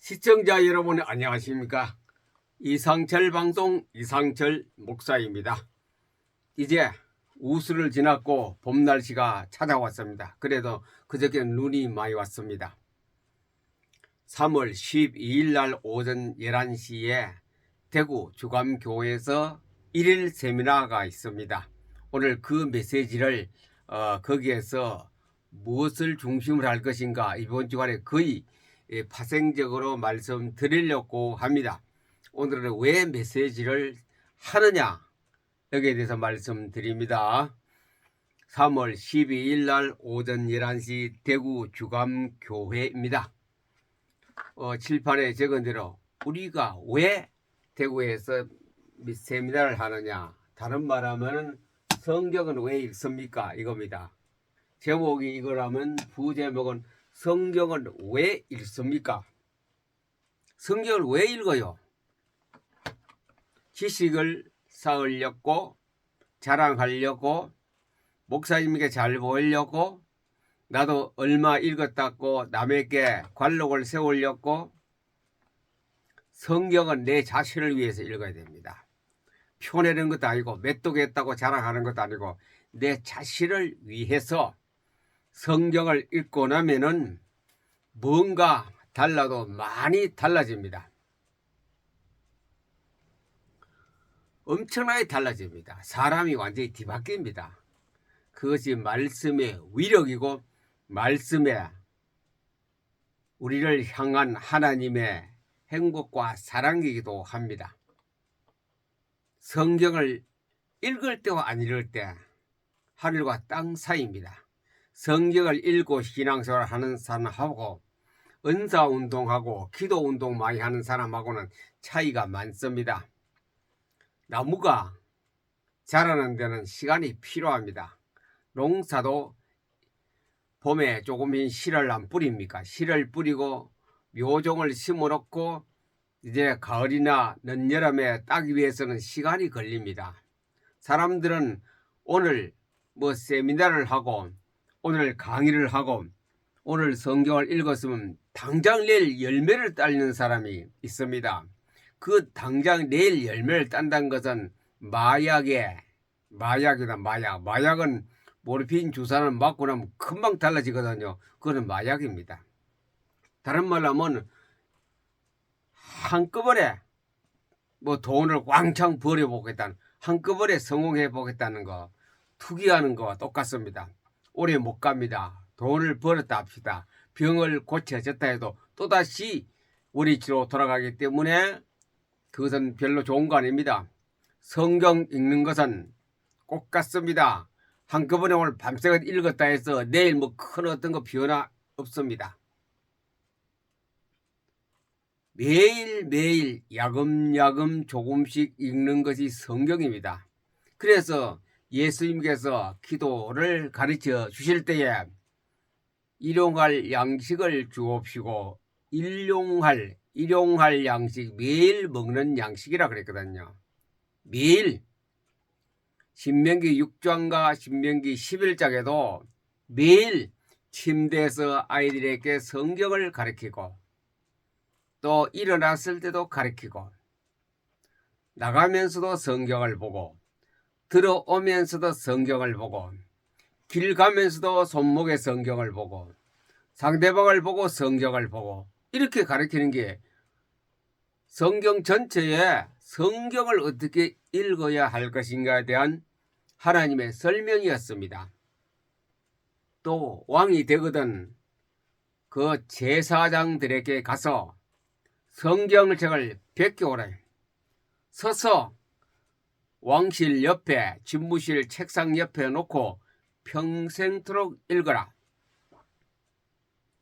시청자 여러분 안녕하십니까? 이상철 방송 이상철 목사입니다. 이제 우수를 지났고 봄 날씨가 찾아왔습니다. 그래도 그저께 눈이 많이 왔습니다. 3월 12일 날 오전 11시에 대구 주감교회에서 1일 세미나가 있습니다. 오늘 그 메시지를 거기에서 무엇을 중심으로 할 것인가 이번 주간에 거의 파생적으로 말씀드리려고 합니다. 오늘은 왜 메시지를 하느냐 여기에 대해서 말씀드립니다. 3월 12일 날 오전 11시 대구 주감교회입니다. 칠판에 적은 대로 우리가 왜 대구에서 세미나를 하느냐, 다른 말하면 성경은 왜 읽습니까 이겁니다. 제목이 이거라면 부제목은 성경은 왜 읽습니까? 성경을 왜 읽어요? 지식을 쌓으려고, 자랑하려고, 목사님에게 잘 보이려고, 나도 얼마 읽었다고 남에게 관록을 세우려고. 성경은 내 자신을 위해서 읽어야 됩니다. 표내는 것도 아니고 메뚜기했다고 자랑하는 것도 아니고 내 자신을 위해서 성경을 읽고 나면은 뭔가 달라도 많이 달라집니다. 엄청나게 달라집니다. 사람이 완전히 뒤바뀝니다. 그것이 말씀의 위력이고 말씀에 우리를 향한 하나님의 행복과 사랑이기도 합니다. 성경을 읽을 때와 안 읽을 때 하늘과 땅 사이입니다. 성경을 읽고 신앙생활을 하는 사람하고 은사운동하고 기도운동 많이 하는 사람하고는 차이가 많습니다. 나무가 자라는 데는 시간이 필요합니다. 농사도 봄에 조금씩 씨를 안 뿌립니까? 씨를 뿌리고 묘종을 심어놓고 이제 가을이나 늦여름에 따기 위해서는 시간이 걸립니다. 사람들은 오늘 세미나를 하고 오늘 강의를 하고 오늘 성경을 읽었으면 당장 내일 열매를 따는 사람이 있습니다. 그 당장 내일 열매를 딴다는 것은 마약이다. 마약은 모르핀 주사는 맞고 나면 금방 달라지거든요. 그거는 마약입니다. 다른 말로 하면 한꺼번에 돈을 왕창 벌어보겠다는, 한꺼번에 성공해 보겠다는 거, 투기하는 거와 똑같습니다. 오래 못 갑니다. 돈을 벌었다 합시다. 병을 고쳐졌다 해도 또다시 원위치로 돌아가기 때문에 그것은 별로 좋은 거 아닙니다. 성경 읽는 것은 꼭 같습니다. 한꺼번에 오늘 밤새가 읽었다 해서 내일 큰 어떤 거 변화 없습니다. 매일매일 야금야금 조금씩 읽는 것이 성경입니다. 그래서 예수님께서 기도를 가르쳐 주실 때에 일용할 양식을 주옵시고 일용할 양식, 매일 먹는 양식이라 그랬거든요. 매일 신명기 6장과 신명기 11장에도 매일 침대에서 아이들에게 성경을 가르치고 또 일어났을 때도 가르치고 나가면서도 성경을 보고 들어오면서도 성경을 보고 길 가면서도 손목에 성경을 보고 상대방을 보고 성경을 보고 이렇게 가르치는 게 성경 전체에 성경을 어떻게 읽어야 할 것인가에 대한 하나님의 설명이었습니다. 또 왕이 되거든 그 제사장들에게 가서 성경책을 베껴오라. 서서 왕실 옆에 집무실 책상 옆에 놓고 평생토록 읽어라.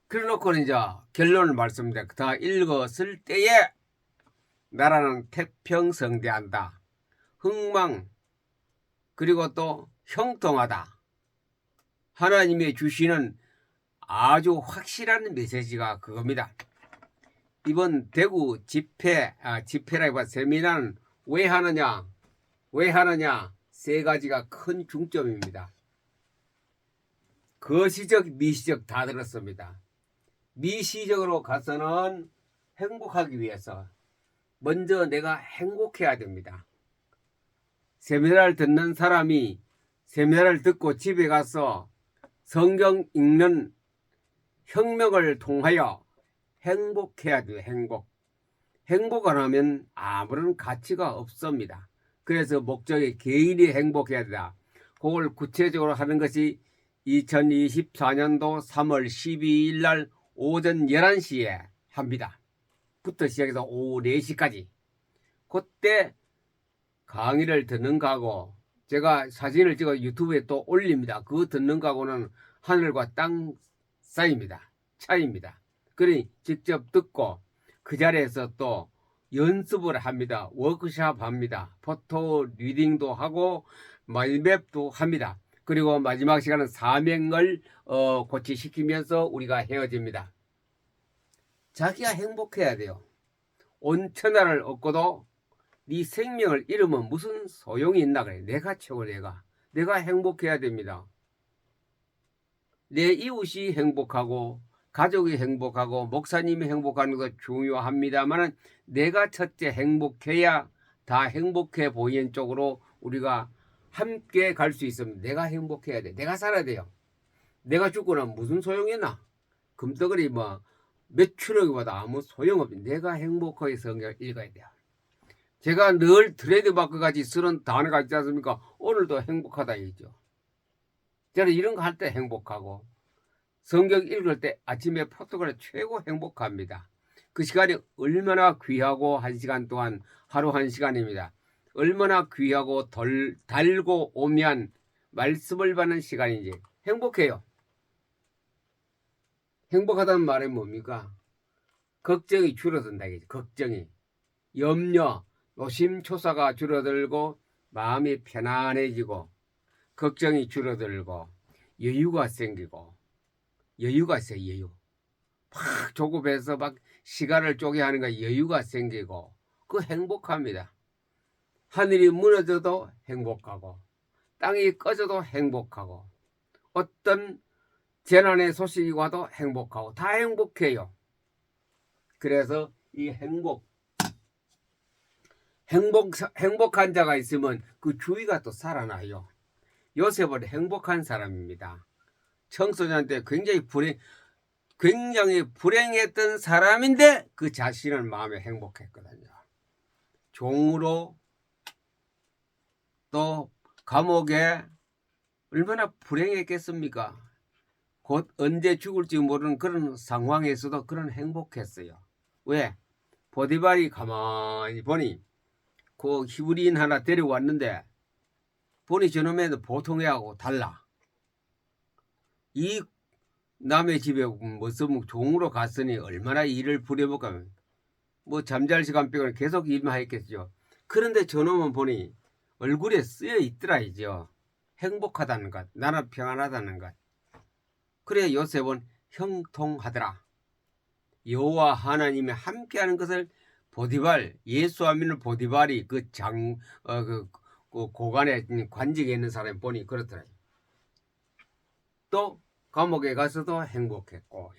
그래 놓고는 이제 결론을 말씀드립니다. 다 읽었을 때에 나라는 태평성대한다. 흥망 그리고 또 형통하다. 하나님이 주시는 아주 확실한 메시지가 그겁니다. 이번 대구 집회라기보다 세미나는 왜 하느냐 세 가지가 큰 중점입니다. 거시적 미시적 다 들었습니다. 미시적으로 가서는 행복하기 위해서 먼저 내가 행복해야 됩니다. 세미나를 듣는 사람이 세미나를 듣고 집에 가서 성경 읽는 혁명을 통하여 행복해야 돼요. 행복 안 하면 아무런 가치가 없습니다. 그래서 목적이 개인이 행복해야 된다. 그걸 구체적으로 하는 것이 2024년도 3월 12일 날 오전 11시에 합니다. 부터 시작해서 오후 4시까지. 그때 강의를 듣는 거하고 제가 사진을 찍어 유튜브에 또 올립니다. 그거 듣는 거하고는 하늘과 땅 사이입니다. 차이입니다. 그러니 직접 듣고 그 자리에서 또 연습을 합니다. 워크숍 합니다. 포토 리딩도 하고 마인맵도 합니다. 그리고 마지막 시간은 사명을 고치시키면서 우리가 헤어집니다. 자기가 행복해야 돼요. 온 천하를 얻고도 네 생명을 잃으면 무슨 소용이 있나 그래. 내가 최고. 내가 행복해야 됩니다. 내 이웃이 행복하고 가족이 행복하고 목사님이 행복하는 것도 중요합니다만 내가 첫째 행복해야 다 행복해 보이는 쪽으로 우리가 함께 갈 수 있으면 내가 행복해야 돼. 내가 살아야 돼요. 내가 죽고 나면 무슨 소용이 있나. 금덩어리 몇 천억이 받아 아무 소용없지. 내가 행복하게 성경을 읽어야 돼요. 제가 늘 트레이드마크 같이 쓰는 단어가 있지 않습니까? 오늘도 행복하다 얘기죠. 저는 이런 거 할 때 행복하고 성경 읽을 때 아침에 포토그램 최고 행복합니다. 그 시간이 얼마나 귀하고 한 시간 동안 하루 한 시간입니다. 얼마나 귀하고 달고 오면 말씀을 받는 시간인지 행복해요. 행복하다는 말은 뭡니까? 걱정이 줄어든다. 걱정이. 염려, 노심초사가 줄어들고 마음이 편안해지고 걱정이 줄어들고 여유가 생기고 여유가 있어요. 여유. 막 조급해서 막 시간을 쪼개 하는 거 여유가 생기고 그 행복합니다. 하늘이 무너져도 행복하고 땅이 꺼져도 행복하고 어떤 재난의 소식이 와도 행복하고 다 행복해요. 그래서 이 행복한 자가 있으면 그 주위가 또 살아나요. 요셉은 행복한 사람입니다. 청소년때 굉장히 불행했던 사람인데 그 자신은 마음에 행복했거든요. 종으로 또 감옥에 얼마나 불행했겠습니까? 곧 언제 죽을지 모르는 그런 상황에서도 그런 행복했어요. 왜? 보디발이 가만히 보니 그 히브리인 하나 데려왔는데 보니 저놈에도 보통 애하고 달라. 이 남의 집에 무슨 종으로 갔으니 얼마나 일을 부려볼까. 잠잘 시간 빼고는 계속 일만 했겠죠. 그런데 저놈은 보니 얼굴에 쓰여 있더라 이죠. 행복하다는 것, 나는 평안하다는 것. 그래 요셉은 형통하더라. 여호와 하나님이 함께하는 것을 보디발, 예수와 믿는 보디발이 그 고관에 관직에 있는 사람이 보니 그렇더라. 또 감옥에 가서도 행복했고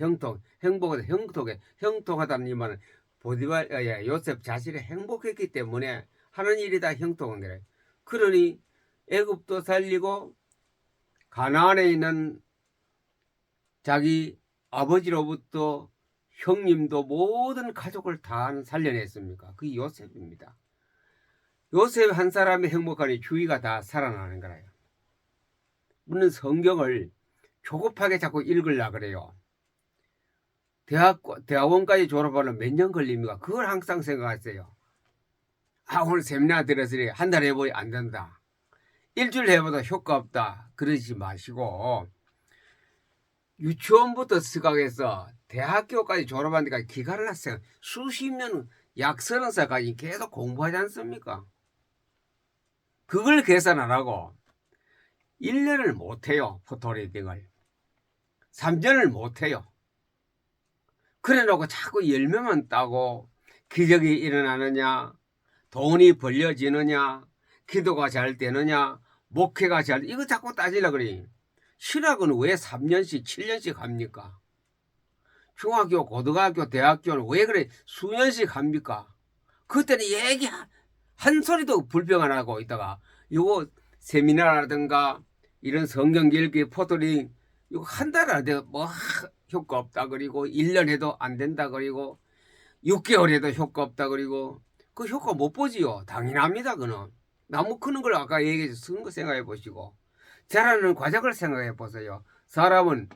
형통하다는 이 말은 보디발 요셉 자신이 행복했기 때문에 하는 일이 다 형통한 거래. 그러니 애굽도 살리고 가나안에 있는 자기 아버지로부터 형님도 모든 가족을 다 살려냈습니까? 그게 요셉입니다. 요셉 한 사람이 행복하니 주위가 다 살아나는 거예요. 물론 성경을 조급하게 자꾸 읽으려 그래요. 대학원까지 졸업하려면 몇 년 걸립니까? 그걸 항상 생각하세요. 오늘 세미나 들었으니 한 달 해보니 안 된다. 일주일 해봐도 효과 없다. 그러지 마시고 유치원부터 시작해서 대학교까지 졸업한 데까지 기간을 났어요. 수십 년 약 30살까지 계속 공부하지 않습니까? 그걸 계산 안 하고 1년을 못해요. 포토리딩을 3년을 못해요. 그래 놓고 자꾸 열매만 따고 기적이 일어나느냐, 돈이 벌려지느냐, 기도가 잘 되느냐, 목회가 잘 이거 자꾸 따지려 그래. 신학은 왜 3년씩 7년씩 합니까? 중학교, 고등학교, 대학교는 왜 그래 수년씩 합니까? 그때는 얘기 한 소리도 불평 안 하고 있다가 요거 세미나라든가 이런 성경 읽기 포토링 이거 한 달 안 돼도 뭐 효과 없다 그리고 1년 해도 안 된다 그리고 6개월 해도 효과 없다 그리고 그 효과 못 보지요. 당연합니다. 그는 나무 크는 걸 아까 얘기해서 쓰는 거 생각해 보시고 자라는 과정을 생각해 보세요. 사람은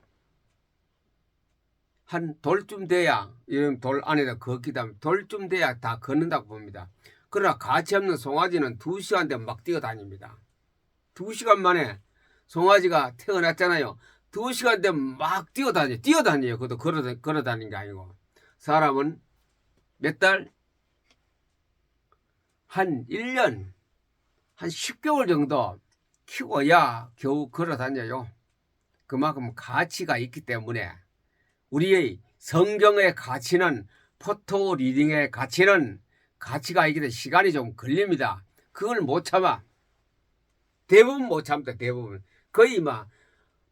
한 돌쯤 돼야 이런 돌 안에다 걷기도 하면 돌쯤 돼야 다 걷는다고 봅니다. 그러나 가치 없는 송아지는 2시간 되면 막 뛰어다닙니다. 2시간 만에 송아지가 태어났잖아요. 2시간 되면 막 뛰어다녀요. 그것도 걸어 다니는 게 아니고. 사람은 몇 달? 한 1년, 한 10개월 정도 키워야 겨우 걸어 다녀요. 그만큼 가치가 있기 때문에 우리의 성경의 가치는 포토 리딩의 가치는 가치가 있기 때문에 시간이 좀 걸립니다. 그걸 못 참아. 대부분 못 참다. 대부분. 거의 막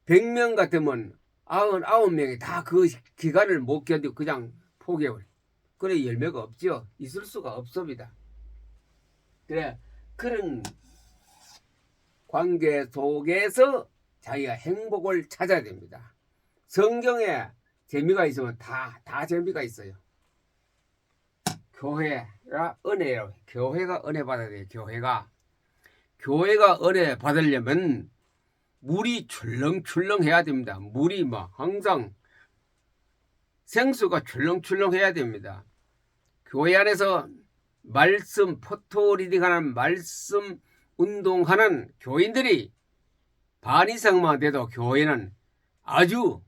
100명 같으면 99명이 다 그 기간을 못 견디고 그냥 포기해요. 그래 열매가 없죠. 있을 수가 없습니다. 그래 그런 관계 속에서 자기가 행복을 찾아야 됩니다. 성경에 재미가 있으면 다 재미가 있어요. 교회가 은혜로 교회가 은혜 받아야 돼요. 교회가 은혜 받으려면 물이 출렁출렁 해야 됩니다. 물이 막 항상 생수가 출렁출렁 해야 됩니다. 교회 안에서 말씀 포토 리딩하는 말씀 운동하는 교인들이 반 이상만 돼도 교회는 아주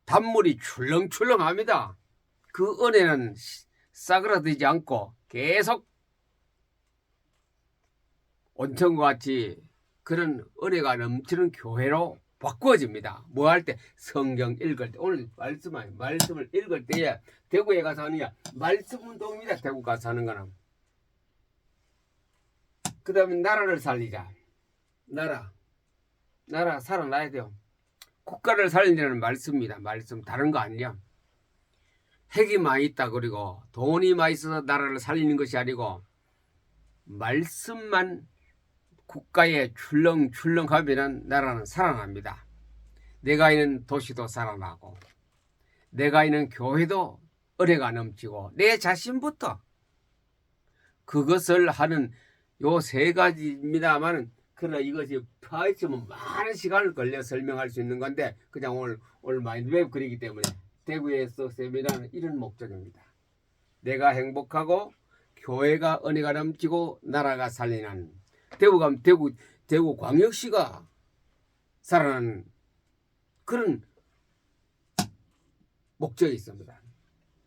단물이 출렁출렁합니다. 그 은혜는 싸그라들지 않고 계속 온천과 같이 그런 은혜가 넘치는 교회로 바꿔집니다. 뭐 할 때? 성경 읽을 때. 오늘 말씀을 읽을 때에 대구에 가서 하느냐? 말씀 운동입니다. 대구 가서 하는 거는. 그 다음에 나라를 살리자. 나라 살아나야 돼요. 국가를 살리려는 말씀입니다. 말씀 다른 거 아니야. 핵이 많이 있다 그리고 돈이 많이 있어서 나라를 살리는 것이 아니고 말씀만 국가에 출렁출렁하면 나라는 살아납니다. 내가 있는 도시도 살아나고 내가 있는 교회도 은혜가 넘치고 내 자신부터 그것을 하는 요 3가지입니다만 그러나 이것이 파헤치면 많은 시간을 걸려 설명할 수 있는 건데 그냥 오늘 마인드맵 그리기 때문에 대구에서 세미나는 이런 목적입니다. 내가 행복하고 교회가 은혜가 넘치고 나라가 살리는 대구 가면 대구 광역시가 살아나는 그런 목적이 있습니다.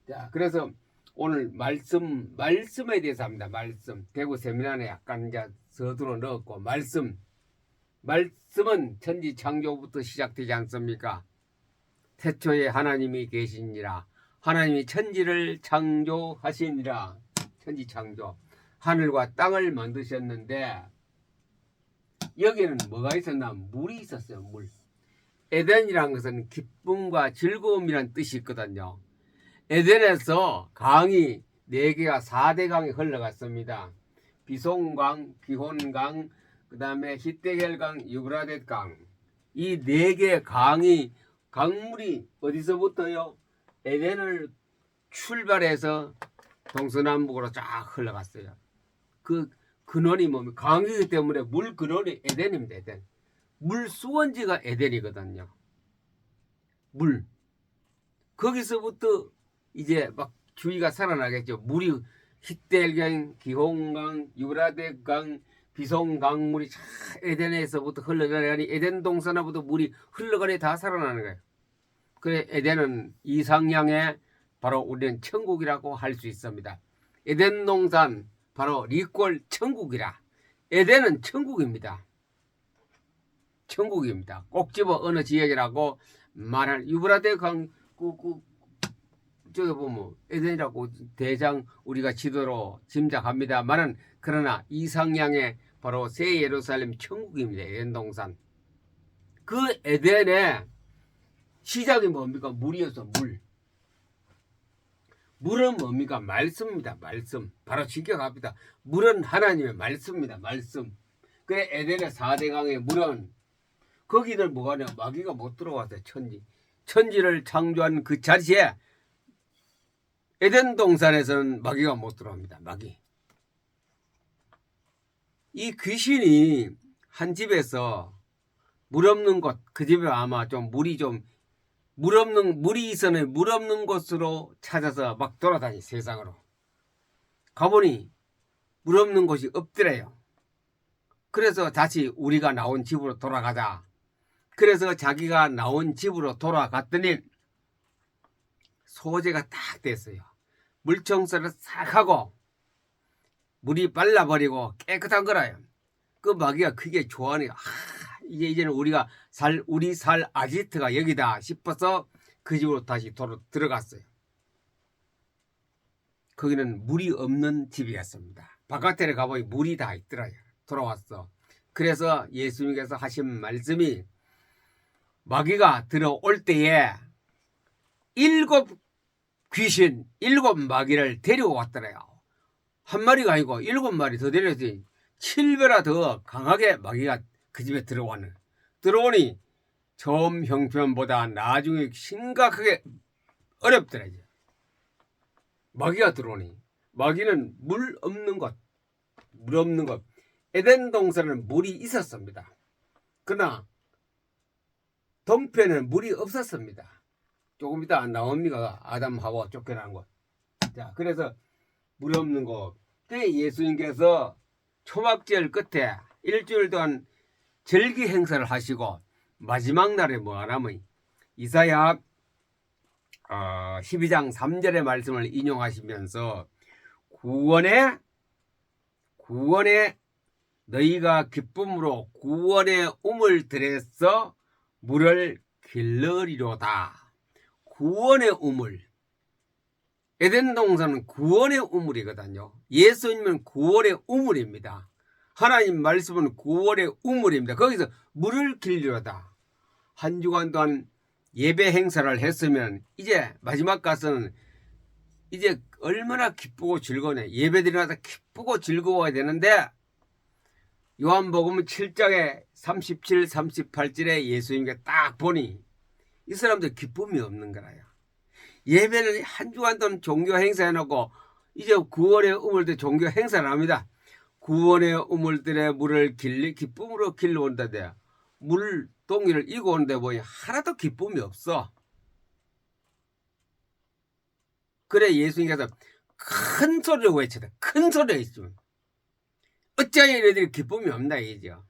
자, 그래서 오늘 말씀에 대해서 합니다. 말씀. 대구 세미나에 약간 이제 서두로 넣었고, 말씀은 천지 창조부터 시작되지 않습니까? 태초에 하나님이 계시니라. 하나님이 천지를 창조하시니라. 천지 창조. 하늘과 땅을 만드셨는데, 여기에는 뭐가 있었나? 물이 있었어요. 물. 에덴이라는 것은 기쁨과 즐거움이라는 뜻이 있거든요. 에덴에서 강이 4개가 4대 강이 흘러갔습니다. 비송강, 기혼강, 그 다음에 히데겔강, 유브라데강. 이 4개 강물이 어디서부터요? 에덴을 출발해서 동서남북으로 쫙 흘러갔어요. 그 근원이 뭡니까? 강이기 때문에 물 근원이 에덴입니다. 에덴. 물 수원지가 에덴이거든요. 물. 거기서부터 이제 막 주위가 살아나겠죠. 물이 히델강, 기홍강, 유브라데강, 비송강물이 에덴에서부터 흘러가니 에덴 동산부터 물이 흘러가니 다 살아나는 거예요. 그래 에덴은 이상향의 바로 우리는 천국이라고 할 수 있습니다. 에덴 동산 바로 리꼴 천국이라. 에덴은 천국입니다. 천국입니다. 꼭 집어 어느 지역이라고 말할 유브라데 강 저기 보면 에덴이라고 대장 우리가 지도로 짐작합니다만은 그러나 이상향의 바로 새 예루살렘 천국입니다. 에덴 동산. 그 에덴에 시작이 뭡니까? 물이어서 물. 물은 뭡니까? 말씀입니다. 말씀. 바로 직격합니다. 물은 하나님의 말씀입니다. 말씀. 그래 에덴의 4대강의 물은 거기는 뭐가 냐 마귀가 못 들어왔어요. 천지를 창조한 그 자리에 에덴 동산에서는 마귀가 못 들어옵니다. 마귀. 이 귀신이 한 집에서 물 없는 곳, 그 집에 아마 좀 물이 있었는 물 없는 곳으로 찾아서 막 돌아다니 세상으로. 가보니 물 없는 곳이 없더래요. 그래서 다시 우리가 나온 집으로 돌아가자. 그래서 자기가 나온 집으로 돌아갔더니 소재가 딱 됐어요. 물청소를 싹 하고 물이 발라버리고 깨끗한 거라요. 그 마귀가 그게 좋아하니까 이제는 우리 살 아지트가 여기다 싶어서 그 집으로 다시 들어갔어요. 거기는 물이 없는 집이었습니다. 바깥에 가보니 물이 다 있더라요. 돌아왔어. 그래서 예수님께서 하신 말씀이 마귀가 들어올 때에 7 귀신, 7 마귀를 데려왔더래요. 한 마리가 아니고 7마리 더 데려왔더니 7배나 더 강하게 마귀가 그 집에 들어오니 처음 형편보다 나중에 심각하게 어렵더래요. 마귀가 들어오니. 마귀는 물 없는 곳. 에덴 동산은 물이 있었습니다. 그러나 동편에는 물이 없었습니다. 조금 이따 안 나옵니까? 아담 하와 쫓겨난 곳. 자, 그래서 물 없는 곳. 그때 예수님께서 초막절 끝에 일주일 동안 절기 행사를 하시고 마지막 날에 뭐 하냐면 이사야 12장 3절의 말씀을 인용하시면서 구원에 너희가 기쁨으로 구원의 우물 들에서 물을 길러리로다. 구원의 우물. 에덴 동산은 구원의 우물이거든요. 예수님은 구원의 우물입니다. 하나님 말씀은 구원의 우물입니다. 거기서 물을 길리로다. 한 주간 동안 예배 행사를 했으면 이제 마지막 가서는 이제 얼마나 기쁘고 즐거우냐. 예배드리면서 기쁘고 즐거워야 되는데 요한복음 7장에 37, 38절에 예수님께 딱 보니 이 사람들 기쁨이 없는 거라요. 예배는 한 주간 동안 종교 행사 해놓고 이제 구원의 우물들 종교 행사를 합니다. 구원의 우물들의 물을 기쁨으로 길러온다대 물동이를 이고 오는데 보니 하나도 기쁨이 없어. 그래 예수님께서 큰 소리로 외쳐다. 큰 소리로 있으면 어찌하여 너희들이 기쁨이 없나 이죠.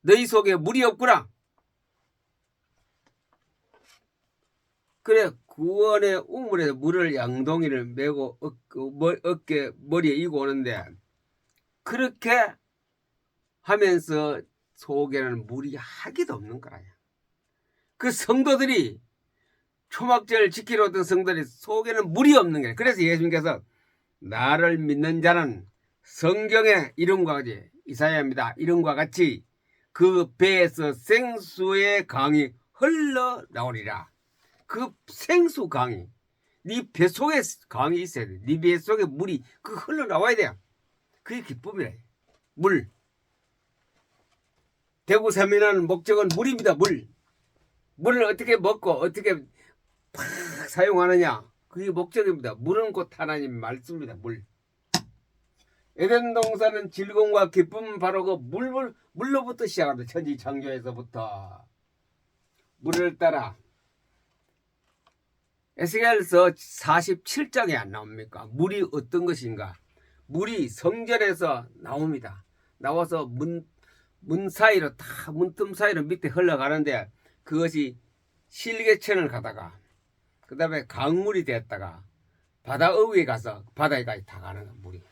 너희 속에 물이 없구나. 그래 구원의 우물에서 물을 양동이를 메고 어깨 머리에 이고 오는데 그렇게 하면서 속에는 물이 하기도 없는 거라요. 그 성도들이 초막절 지키러 오던 성도들이 속에는 물이 없는 거예요. 그래서 예수님께서 나를 믿는 자는 성경의 이름과 같이 이사야입니다. 이름과 같이 그 배에서 생수의 강이 흘러나오리라. 그 생수 강이 네 뱃속에 강이 있어야 돼. 네 뱃속에 물이 그 흘러나와야 돼요. 그게 기쁨이래. 물. 대구 세미나는 목적은 물입니다. 물을 어떻게 먹고 어떻게 팍 사용하느냐. 그게 목적입니다. 물은 곧 하나님 말씀입니다. 물. 에덴 동산은 즐거움과 기쁨은 바로 그 물로부터 시작합니다. 천지 창조에서부터 물을 따라. 에스겔서 47장에 안 나옵니까? 물이 어떤 것인가? 물이 성전에서 나옵니다. 나와서 문 사이로 다 문틈 사이로 밑에 흘러가는데 그것이 실개천을 가다가 그 다음에 강물이 됐다가 바다 위에 가서 바다에까지 다 가는 거야, 물이.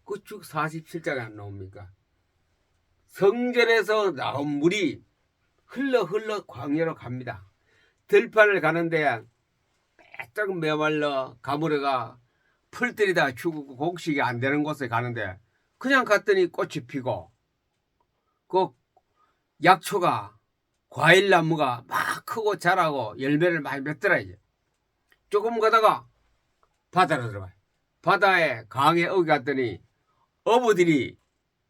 그 쭉 47장에 안 나옵니까? 성전에서 나온 물이 흘러 광야로 갑니다. 들판을 가는데 빼짝 메말라 가물어가 풀들이다 죽고 곡식이 안 되는 곳에 가는데 그냥 갔더니 꽃이 피고 그 약초가 과일나무가 막 크고 자라고 열매를 많이 맺더라. 이제 조금 가다가 바다로 들어가요. 바다에 강에 어기 갔더니 어부들이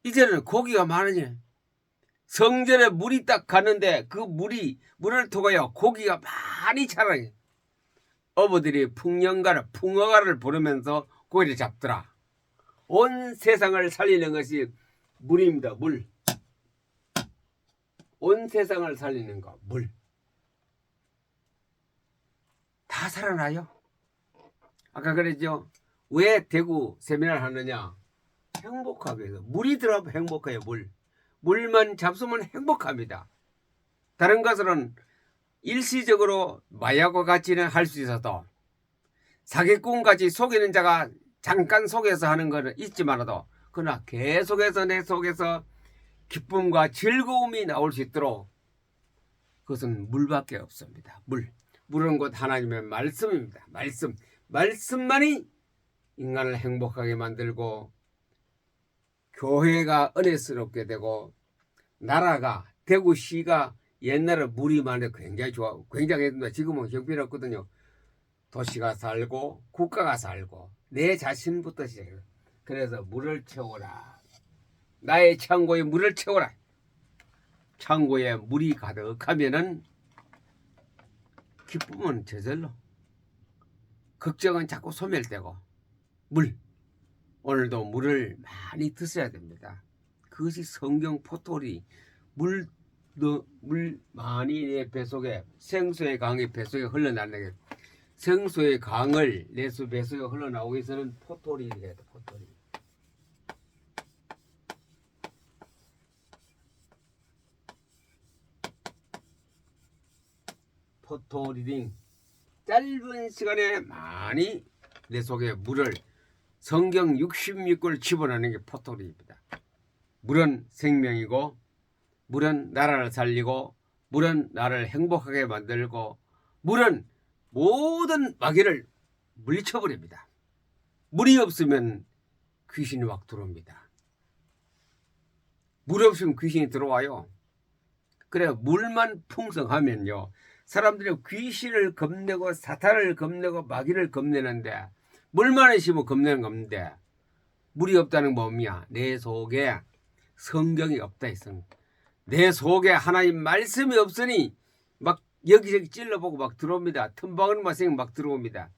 이제는 고기가 많으니 성전에 물이 딱 가는데 그 물을 통하여 고기가 많이 자라니 어부들이 풍어가를 부르면서 고기를 잡더라. 온 세상을 살리는 것이 물입니다. 물. 온 세상을 살리는 거 물. 다 살아나요. 아까 그랬죠. 왜 대구 세미나를 하느냐. 행복하게 해서 물이 들어가면 행복해요. 물만 잡수면 행복합니다. 다른 것은 일시적으로 마약과 같이는 할 수 있어도 사기꾼같이 속이는 자가 잠깐 속여서 하는 것은 있지만도 그러나 계속해서 내 속에서 기쁨과 즐거움이 나올 수 있도록 그것은 물밖에 없습니다. 물은 곧 하나님의 말씀입니다. 말씀만이 인간을 행복하게 만들고 교회가 은혜스럽게 되고 나라가 대구시가 옛날에 물이 많이 굉장히 좋아 굉장했는데 지금은 형편없거든요. 도시가 살고 국가가 살고 내 자신부터 시작해요. 그래서 물을 채워라. 나의 창고에 물을 채워라. 창고에 물이 가득하면은 기쁨은 저절로 걱정은 자꾸 소멸되고 오늘도 물을 많이 드셔야 됩니다. 그것이 성경 포토리 물 많이 내 뱃속에 생수의 강이 뱃속에 흘러나는 게 생수의 강을 내 뱃속에 흘러나오기 위해서는 포토리를 해야 돼. 포토리딩 짧은 시간에 많이 내 속에 물을 성경 66권 집어넣는 게 포토리입니다. 물은 생명이고 물은 나라를 살리고 물은 나를 행복하게 만들고 물은 모든 마귀를 물리쳐버립니다. 물이 없으면 귀신이 막 들어옵니다. 물 없으면 귀신이 들어와요. 그래 물만 풍성하면요 사람들이 귀신을 겁내고 사탄을 겁내고 마귀를 겁내는데 물만 있으면 겁내는 겁니다. 물이 없다는 건 뭐냐? 내 속에 성경이 없다 했습니다. 내 속에 하나님 말씀이 없으니 막 여기저기 찔러보고 막 들어옵니다. 틈바구니만 생기면 막 들어옵니다.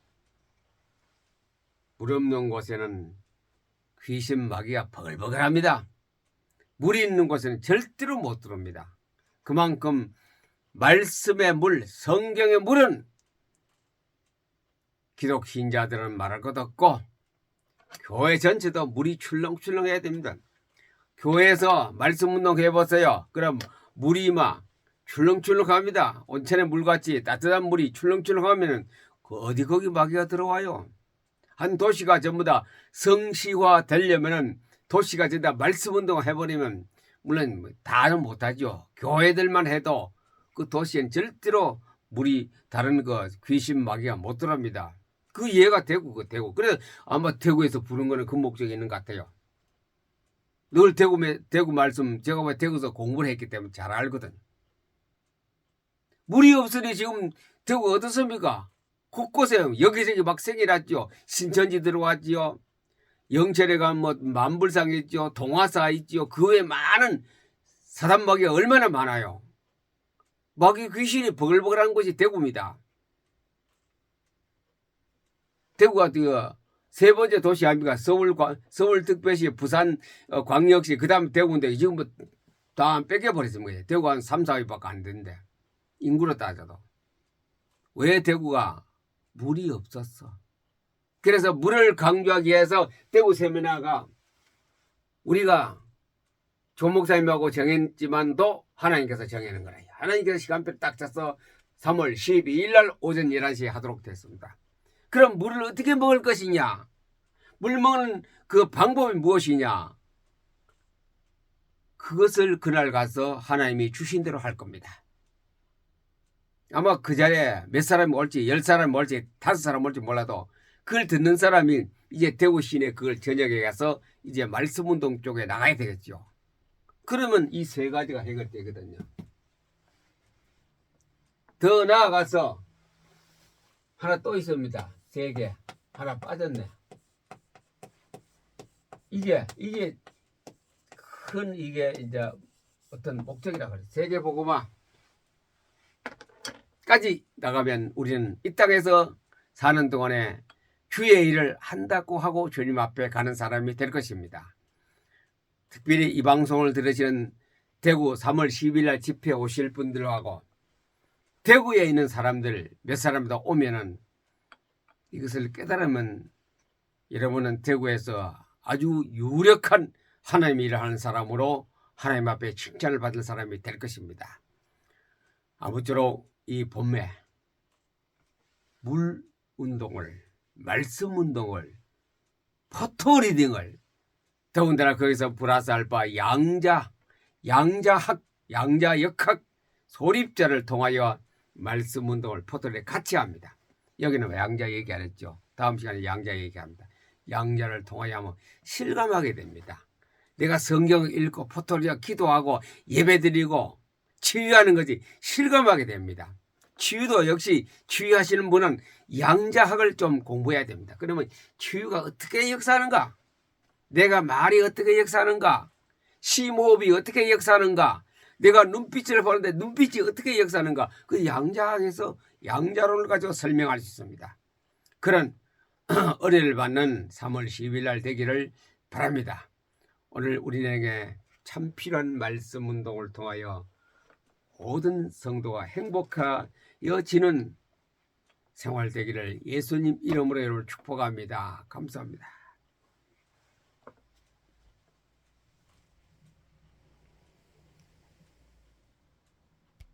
물 없는 곳에는 귀신 마귀가 버글버글합니다. 물이 있는 곳에는 절대로 못 들어옵니다. 그만큼 말씀의 물, 성경의 물은 기독 신자들은 말할 것 없고 교회 전체도 물이 출렁출렁해야 됩니다. 교회에서 말씀 운동 해보세요. 그럼 물이 막 출렁출렁합니다. 온천의 물같이 따뜻한 물이 출렁출렁하면 어디 거기 마귀가 들어와요. 한 도시가 전부 다 성시화 되려면 도시가 전부 다 말씀 운동을 해버리면 물론 다는 못하죠. 교회들만 해도 그 도시엔 절대로 물이 다른 거 귀신 마귀가 못 들어옵니다. 그 예가 대구. 그래서 아마 대구에서 부른 거는 그 목적이 있는 것 같아요. 늘 대구 말씀 제가 왜 대구에서 공부를 했기 때문에 잘 알거든. 물이 없으니 지금 대구 어떻습니까? 곳곳에 여기저기 막 생겨났죠. 신천지 들어왔지요. 영철에 가면 뭐 만불상 있죠. 동화사 있죠. 그 외에 많은 사단 마귀가 얼마나 많아요. 마귀 귀신이 버글버글한 곳이 대구입니다. 대구가 세 번째 도시 아닙니까? 서울특별시, 부산 광역시, 그 다음 대구인데 지금 뭐 다 뺏겨버렸습니다. 대구가 한 3, 4위밖에 안 되는데 인구로 따져도. 왜 대구가 물이 없었어? 그래서 물을 강조하기 위해서 대구 세미나가 우리가 조 목사님하고 정했지만도 하나님께서 정하는 거라. 하나님께서 시간표를 딱 짜서 3월 12일 날 오전 11시에 하도록 됐습니다. 그럼 물을 어떻게 먹을 것이냐? 물 먹는 그 방법이 무엇이냐? 그것을 그날 가서 하나님이 주신 대로 할 겁니다. 아마 그 자리에 몇 사람이 올지 10사람이 올지 5사람이 올지 몰라도 그걸 듣는 사람이 이제 대구 시내 그걸 저녁에 가서 이제 말씀운동 쪽에 나가야 되겠죠. 그러면 이 세 가지가 해결되거든요. 더 나아가서 하나 또 있습니다. 3개. 하나 빠졌네. 이게 큰 이게 이제 어떤 목적이라 그래. 세계복음화까지 나가면 우리는 이 땅에서 사는 동안에 주의 일을 한다고 하고 주님 앞에 가는 사람이 될 것입니다. 특별히 이 방송을 들으시는 대구 3월 10일 날 집회 오실 분들하고 대구에 있는 사람들 몇 사람 더 오면은 이것을 깨달으면 여러분은 대구에서 아주 유력한 하나님의 일을 하는 사람으로 하나님 앞에 칭찬을 받을 사람이 될 것입니다. 아무쪼록 이 봄에 물 운동을, 말씀 운동을, 포토 리딩을, 더군다나 거기서 플러스 알파 양자학, 양자역학 소립자를 통하여 말씀 운동을 포토를 같이 합니다. 여기는 왜 양자 얘기 안 했죠? 다음 시간에 양자 얘기합니다. 양자를 통하여 하면 실감하게 됩니다. 내가 성경을 읽고 포토리아 기도하고 예배드리고 치유하는 것이 실감하게 됩니다. 치유도 역시 치유하시는 분은 양자학을 좀 공부해야 됩니다. 그러면 치유가 어떻게 역사하는가? 내가 말이 어떻게 역사하는가? 심호흡이 어떻게 역사하는가? 내가 눈빛을 보는데 눈빛이 어떻게 역사하는가? 그 양자학에서 양자론을 가지고 설명할 수 있습니다. 그런 은혜를 받는 3월 10일 날 되기를 바랍니다. 오늘 우리에게 참 필요한 말씀 운동을 통하여 모든 성도가 행복해지는 생활 되기를 예수님 이름으로 여러분을 축복합니다. 감사합니다.